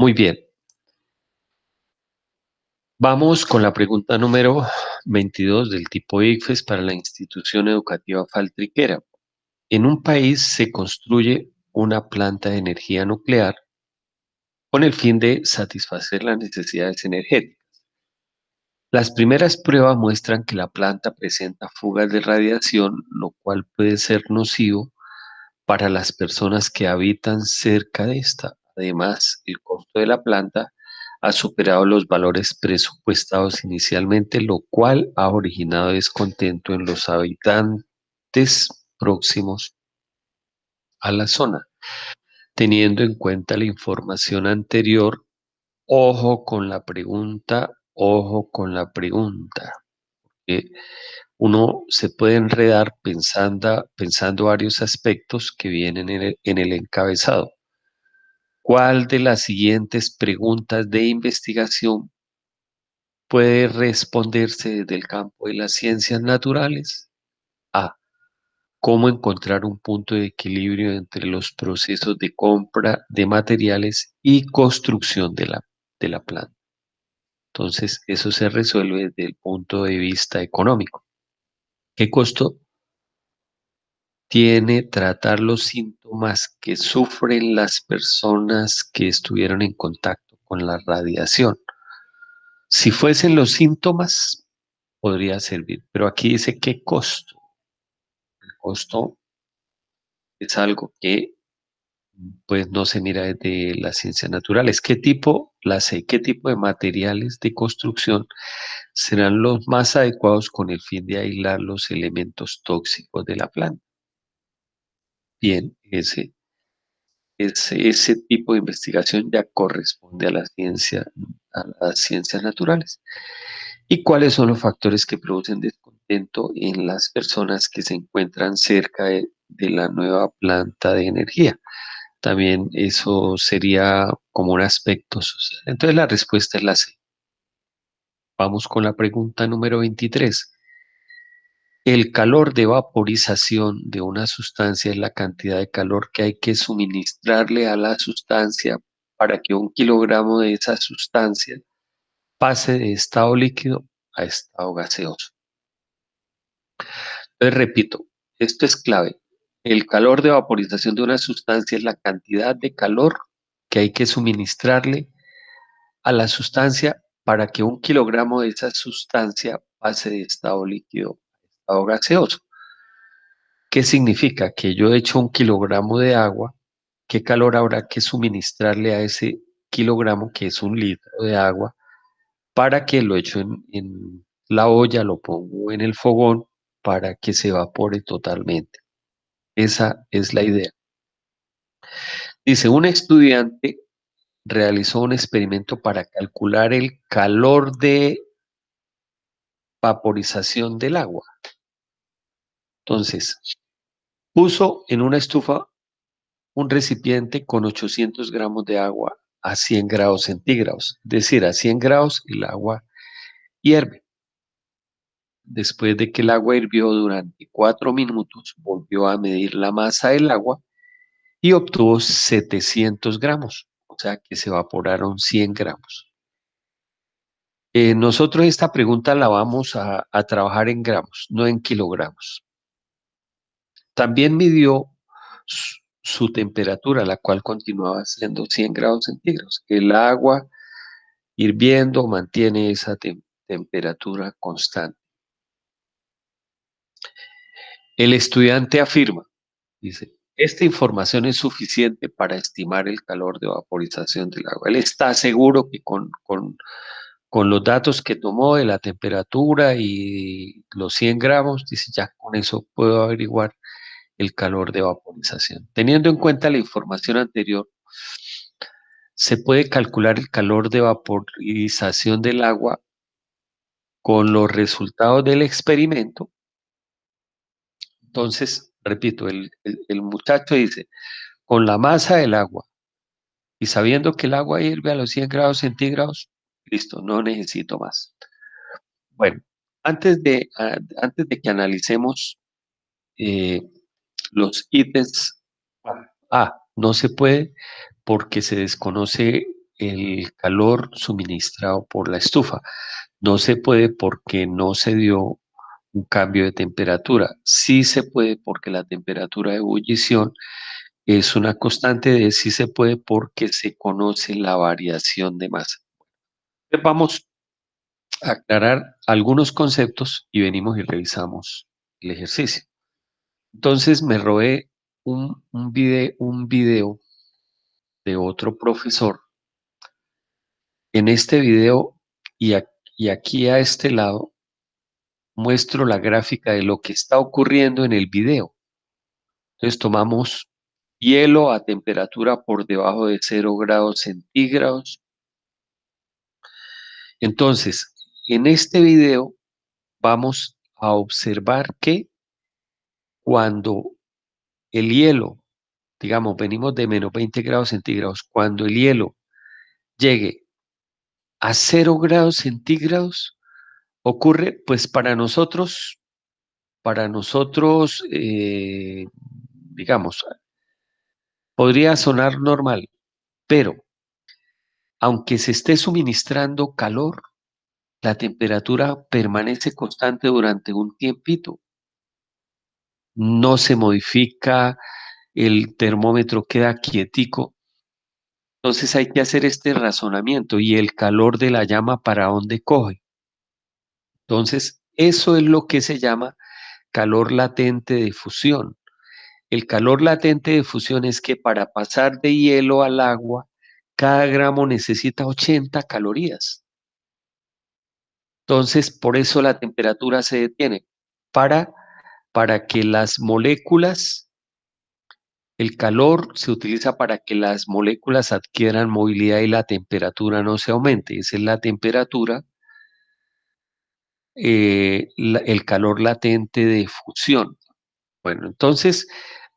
Muy bien, vamos con la pregunta número 22 del tipo ICFES para la institución educativa Faltriquera. En un país se construye una planta de energía nuclear con el fin de satisfacer las necesidades energéticas. Las primeras pruebas muestran que la planta presenta fugas de radiación, lo cual puede ser nocivo para las personas que habitan cerca de esta. Además, el costo de la planta ha superado los valores presupuestados inicialmente, lo cual ha originado descontento en los habitantes próximos a la zona. Teniendo en cuenta la información anterior, ojo con la pregunta. Uno se puede enredar pensando varios aspectos que vienen en el encabezado. ¿Cuál de las siguientes preguntas de investigación puede responderse desde el campo de las ciencias naturales? A. ¿Cómo encontrar un punto de equilibrio entre los procesos de compra de materiales y construcción de la planta? Entonces, eso se resuelve desde el punto de vista económico. ¿Qué costo tiene tratar los síntomas que sufren las personas que estuvieron en contacto con la radiación? Si fuesen los síntomas, podría servir, pero aquí dice qué costo. El costo es algo que pues no se mira desde las ciencias naturales. ¿Qué tipo de materiales de construcción serán los más adecuados con el fin de aislar los elementos tóxicos de la planta? Bien, ese tipo de investigación ya corresponde a las ciencias naturales. ¿Y cuáles son los factores que producen descontento en las personas que se encuentran cerca de la nueva planta de energía? También eso sería como un aspecto social. Entonces la respuesta es la C. Vamos con la pregunta número 23. El calor de vaporización de una sustancia es la cantidad de calor que hay que suministrarle a la sustancia para que 1 kilogramo de esa sustancia pase de estado líquido a estado gaseoso. Entonces, repito, esto es clave. El calor de vaporización de una sustancia es la cantidad de calor que hay que suministrarle a la sustancia para que 1 kilogramo de esa sustancia pase de estado líquido a estado gaseoso. ¿Qué significa? Que yo he hecho 1 kilogramo de agua, ¿qué calor habrá que suministrarle a ese kilogramo, que es 1 litro de agua, para que lo echo en la olla, lo pongo en el fogón para que se evapore totalmente? Esa es la idea. Dice, un estudiante realizó un experimento para calcular el calor de vaporización del agua. Entonces, puso en una estufa un recipiente con 800 gramos de agua a 100 grados centígrados. Es decir, a 100 grados el agua hierve. Después de que el agua hirvió durante 4 minutos, volvió a medir la masa del agua y obtuvo 700 gramos, o sea que se evaporaron 100 gramos. Nosotros esta pregunta la vamos a trabajar en gramos, no en kilogramos. También midió su temperatura, la cual continuaba siendo 100 grados centígrados. El agua hirviendo mantiene esa temperatura constante. El estudiante afirma, dice, esta información es suficiente para estimar el calor de vaporización del agua. Él está seguro que con los datos que tomó de la temperatura y los 100 gramos, dice, ya con eso puedo averiguar el calor de vaporización. Teniendo en cuenta la información anterior, se puede calcular el calor de vaporización del agua con los resultados del experimento. Entonces, repito, el muchacho dice, con la masa del agua y sabiendo que el agua hirve a los 100 grados centígrados, listo, no necesito más. Bueno, antes de que analicemos eh, los ítems, no se puede porque se desconoce el calor suministrado por la estufa. No se puede porque no se dio un cambio de temperatura. Sí se puede porque la temperatura de ebullición es una constante de sí se puede porque se conoce la variación de masa. Entonces vamos a aclarar algunos conceptos y venimos y revisamos el ejercicio. Entonces me robé un video de otro profesor. En este video y aquí a este lado muestro la gráfica de lo que está ocurriendo en el video. Entonces tomamos hielo a temperatura por debajo de 0 °C. Entonces, en este video vamos a observar que cuando el hielo, digamos, venimos de -20 °C, cuando el hielo llegue a 0 °C, ocurre, pues para nosotros, digamos, podría sonar normal, pero aunque se esté suministrando calor, la temperatura permanece constante durante un tiempito. No se modifica, el termómetro queda quietico. Entonces hay que hacer este razonamiento y el calor de la llama para dónde coge. Entonces, eso es lo que se llama calor latente de fusión. El calor latente de fusión es que para pasar de hielo al agua, cada gramo necesita 80 calorías. Entonces, por eso la temperatura se detiene, para, para que las moléculas, el calor se utiliza para que las moléculas adquieran movilidad y la temperatura no se aumente. Esa es la temperatura, el calor latente de fusión. Bueno, entonces,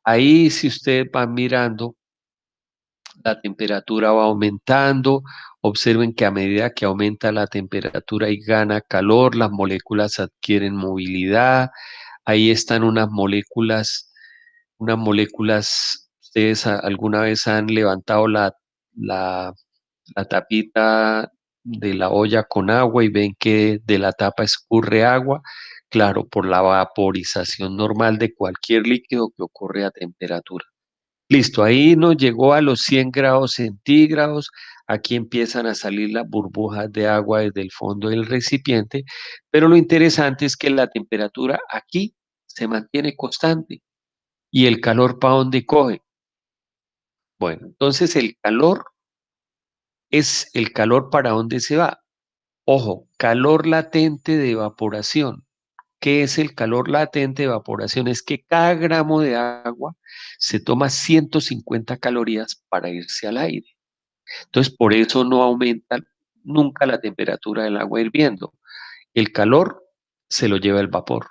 ahí si ustedes van mirando, la temperatura va aumentando. Observen que a medida que aumenta la temperatura y gana calor, las moléculas adquieren movilidad. Ahí están unas moléculas, ustedes alguna vez han levantado la, la tapita de la olla con agua y ven que de la tapa escurre agua. Claro, por la vaporización normal de cualquier líquido que ocurre a temperatura. Listo, ahí nos llegó a los 100 °C. Aquí empiezan a salir las burbujas de agua desde el fondo del recipiente, pero lo interesante es que la temperatura aquí se mantiene constante. ¿Y el calor para dónde coge? Bueno, entonces el calor es el calor para dónde se va. Ojo, calor latente de evaporación. ¿Qué es el calor latente de evaporación? Es que cada gramo de agua se toma 150 calorías para irse al aire. Entonces, por eso no aumenta nunca la temperatura del agua hirviendo. El calor se lo lleva el vapor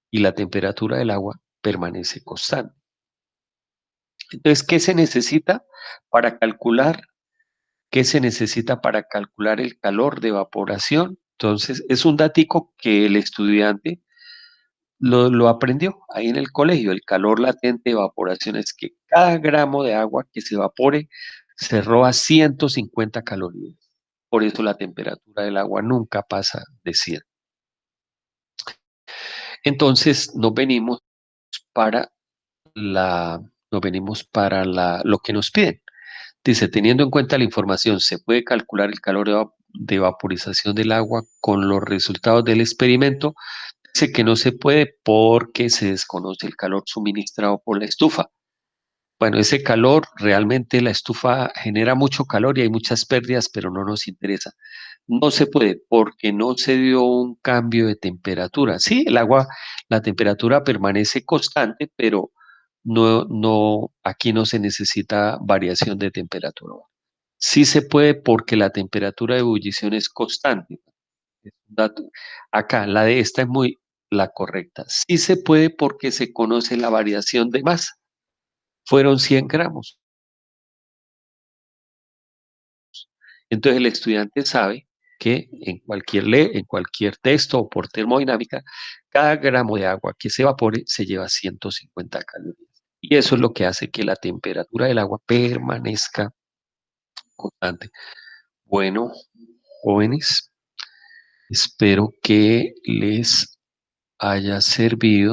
y la temperatura del agua permanece constante. Entonces, ¿qué se necesita para calcular? ¿Qué se necesita para calcular el calor de evaporación? Entonces, es un datico que el estudiante lo aprendió ahí en el colegio. El calor latente de evaporación es que cada gramo de agua que se evapore se roba 150 calorías. Por eso la temperatura del agua nunca pasa de 100. Entonces para nos venimos para lo que nos piden. Dice, teniendo en cuenta la información, se puede calcular el calor de vaporización del agua con los resultados del experimento. Dice que no se puede porque se desconoce el calor suministrado por la estufa. Bueno, ese calor, realmente la estufa genera mucho calor y hay muchas pérdidas, pero no nos interesa. No se puede porque no se dio un cambio de temperatura. Sí, el agua, la temperatura permanece constante, pero aquí no se necesita variación de temperatura. Sí se puede porque la temperatura de ebullición es constante. Es un dato. Acá, la de esta es muy la correcta. Sí se puede porque se conoce la variación de masa. Fueron 100 gramos. Entonces el estudiante sabe que en cualquier texto o por termodinámica, cada gramo de agua que se evapore se lleva 150 calorías. Y eso es lo que hace que la temperatura del agua permanezca constante. Bueno, jóvenes, espero que les haya servido